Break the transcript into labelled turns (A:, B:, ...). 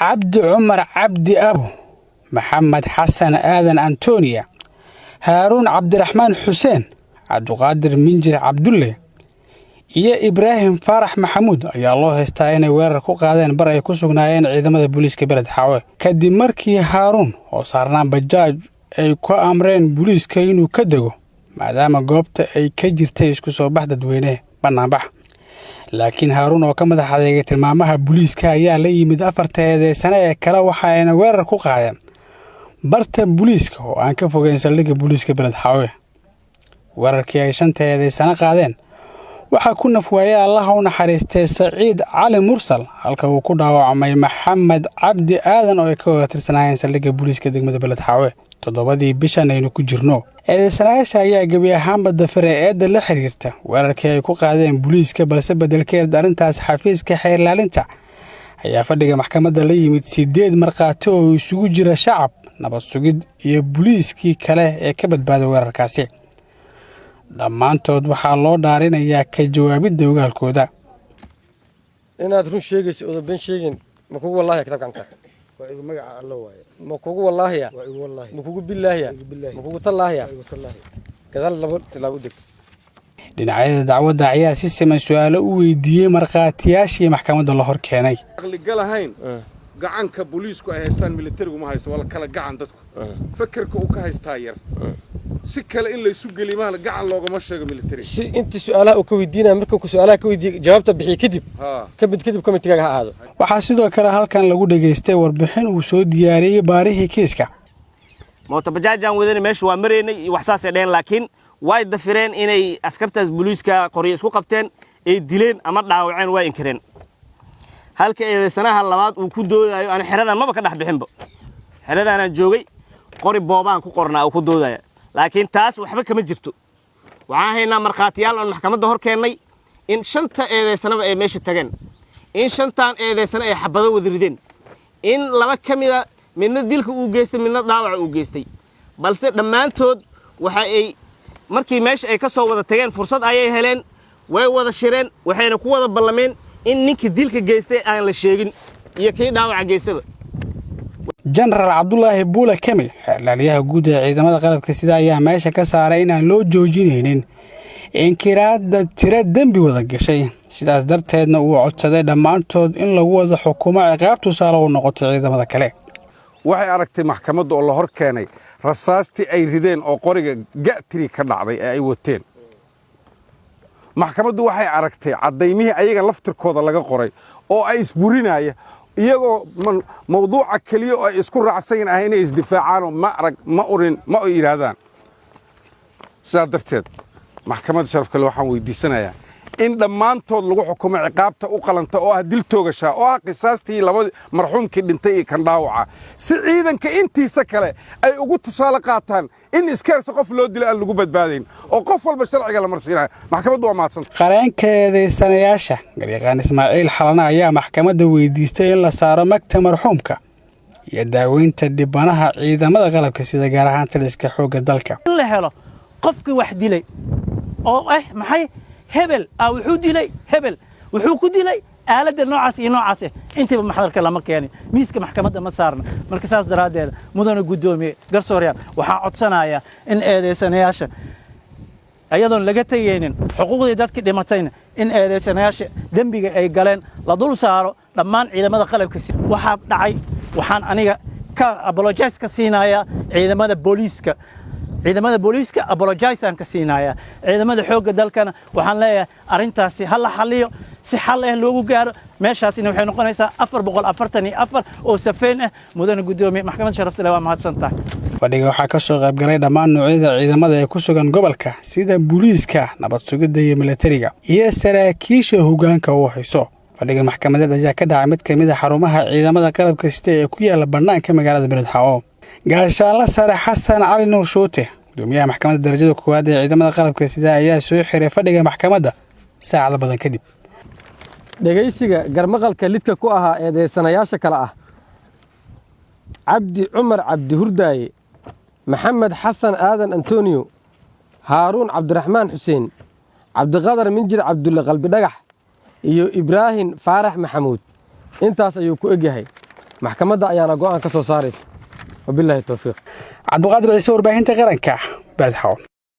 A: cabdi cumar cabdi abo maxamed xasan aadan antoniya haaruun cabdiraxmaan xuseen cabdiqaadir minjir cabdulle iyo ibraahim faarax maxamuud ayaa loo haystaa inay weerar ku qaadeen bar ay ku sugnaayeen ciidamada booliiska beled xaawe kadib markii haaruun oo saarnaan bajaaj ay ku amreen booliiska inuu ka dego maadaama goobta ay ka jirtay isku soo bax dadweyne bannaanbax laakiin haaruun oo ka madax adeegay tilmaamaha booliiska ayaa la yimid 4 eedeysane ee kale waxa ayna weerar ku qaadeen barta booliiska oo aan ka fogeyn saldhigga booliiska beled xaawe weerarkii ay 5 eedeysane qaadeen waxaa ku nafwaayay Allah u naxariistay Saciid Cali Mursal halka uu ku dhaawacmay Maxamed Cabdi Aadan oo ay ka wada tirsanayeen saldhigga booliiska degmada beled xaawe 7 bishan aynu ku jirno eedeysanayaasha ayaa gabi ahaanba dafiray eedda la xiriirta weerarkii ay ku qaadeen booliiska balse bedelkeeda arrintaas xafiiska xeer ilaalinta ayaa fadhiga maxkamadda la yimid 8 markhaati oo isugu jira shacab nabad sugid iyo booliiskii kale ee ka badbaaday weerarkaasi dhammaantood waxaa loo dhaarinayaa ka jawaabidda ogaalkooda
B: inaad run sheegayso oo been sheegin ma kugu wallahi kitabka
C: waa igu magaca Allah waaye
B: ma kugu wallahi
C: waa igu wallahi
B: ma kugu billahi ma kugu tallahi kadal labo tilaabo deg
A: dhinacyada dacwadda ayaa si siman su'aalo u weydiiyay markhaatiyaashii maxkamadda la hor keenay
D: aqli galahayn gacanka booliisku ay haystaan militarigu ma haysto wala kala gacan dadku fakarka uu ka haystaa yar si kale in la isu gelimaan gacan loogama sheego military
B: si inta su'aalaha uu ka weydiinaa marka ku su'aalaha ka weydiiyay jawaabta bixi kadib committee ga aado
A: waxaa sidoo kale halkan lagu dhageystay warbixin uu soo diyaariyay baarihii kiiska
E: mooto bajaajan wadana meesha waa mareynay wax saas ay dheen laakiin way dafireen inay askartaas booliiska qoriyo isku qabteen ay dileen ama dhaawaceen way inkireen halka eedeysanaha labaad uu ku doodayo aan xiradan maba ka dhax bixinba xiradaana joogay qori boobaan ku qornaa uu ku doodaya laakiin taas waxba kama jirto waxaan haynaa markhaatiyaal aan maxkamadda hor keenay in 5 eedeysanaba ay meesha tageen in 5 eedeysana ay xabado wada rideen in 2 kamida midna dilka uu geystay midna dhaawac uu geystay balse dhammaantood waxa ay markii meesha ay ka soo wada tageen fursad ayay heleen way wada shireen waxayna ku wada ballameen in ninkii dilka geystay aan la sheegin iyo kii dhaawac geystaba
A: General Abdullahi Buule Kamil xeelaliyaha guud ee ciidamada qalabka sida ayaa meesha ka saaray inaan loo joojinaynin inkiraadda tiro dambi wada gashay sidaas darteedna uu codsaday dhammaantood in lagu wada xukumo ciqaab tusaale u noqoto ciidamada kale
D: waxay aragtay maxkamadda oo la hor keenay rasaastii ay rideen oo qoriga ga'tiri ka dhacday ee ay wateen maxkamaddu waxay aragtay cadaymihii ayaga laftirkooda laga qoray oo ay isburinaya iyagoo mawduuca kaliya oo ay isku raacsan ah inay isdifaacaan ma arag ma urin ma yiraahdaan sidaa darteed maxkamadda sharafka leh waxaan weydiisanayaa in dhammaantood lagu xukumo ciqaabta u qalanta oo ah dil toogasha oo ah qisaastii laba marxuumkii dhintay iyo kan dhaawaca si ciidanka intiisa kale ay ugu tusaale qaataan in iskeersa qof loo dilo aan lagu badbaadayn oo qof walba sharciga la marsiinayo maxkamaddu waa mahadsan
A: qareenka eedeysanayaasha garyaqaan Ismaaciil Xalana ayaa maxkamadda weydiistay in la saaro magta marxuumka iyo daaweynta dhibanaha ciidamada qalabka sida gaar ahaan taliska xoogga dalka
F: la helo qofkii wax dilay oo maxay hebel wuxuu dilay hebel wuxuu ku dilay aaladda noocaas iyo noocaas intiba maxdarka lama keenin miiska maxkamadda ma saarna marka saas daraadeed mudane gudoomiye garsooryaal waxaa codsanaya in eedeysanayaasha ayadoon laga tagaynin xuquuqdii dadkii dhimatayna in eedeysanayaasha dambiga ay galeen la dul saaro dhammaan ciidamada qalabka waxaa dhacay waxaan aniga ka apologize ka siinaya ciidamada booliiska apologize aan ka siinaya ciidamada xoogga dalkana waxaan leeyahay arintaasi hal xalliyo si xal ah loogu gaaro meeshaasina waxay noqonaysaa 444 oo safeen ah mudane gudoomiye maxkamadda sharafta leh waa mahadsantahay
A: fadhiga waxaa ka soo qayb galay dhammaan noocyada ciidamada ee ku sugan gobolka sida booliiska nabad sugidda iyo militariga iyo saraakiisha hoggaanka u hayso fadhiga maxkamadeed ayaa ka dhacay mid ka mid ah xarumaha ciidamada qalabka sida ee ku yaala bannaanka magaalada beled xaawo gaashaanle sare xasan cali nuur shuute gudoomiyaha maxkamadda darajada koowaad ee ciidamada qalabka sida ayaa soo xiray fadhiga maxkamadda saacado badan kadib
B: dhageysiga garmaqalka lidka ku ahaa eedeysanayaasha kale ah cabdi cumar cabdi hurdaaye maxamed xasan aadan antoniyo haaruun cabdiraxmaan xuseen cabdiqadar minjir cabdulle qalbi dhagax iyo ibraahim faarax maxamuud intaas ayuu ku egyahay maxkamadda ayaana go'aan ka soo saaraysa wabillahi tawfiiq
A: cabdiqaadir ciise warbaahinta qaranka baadxaw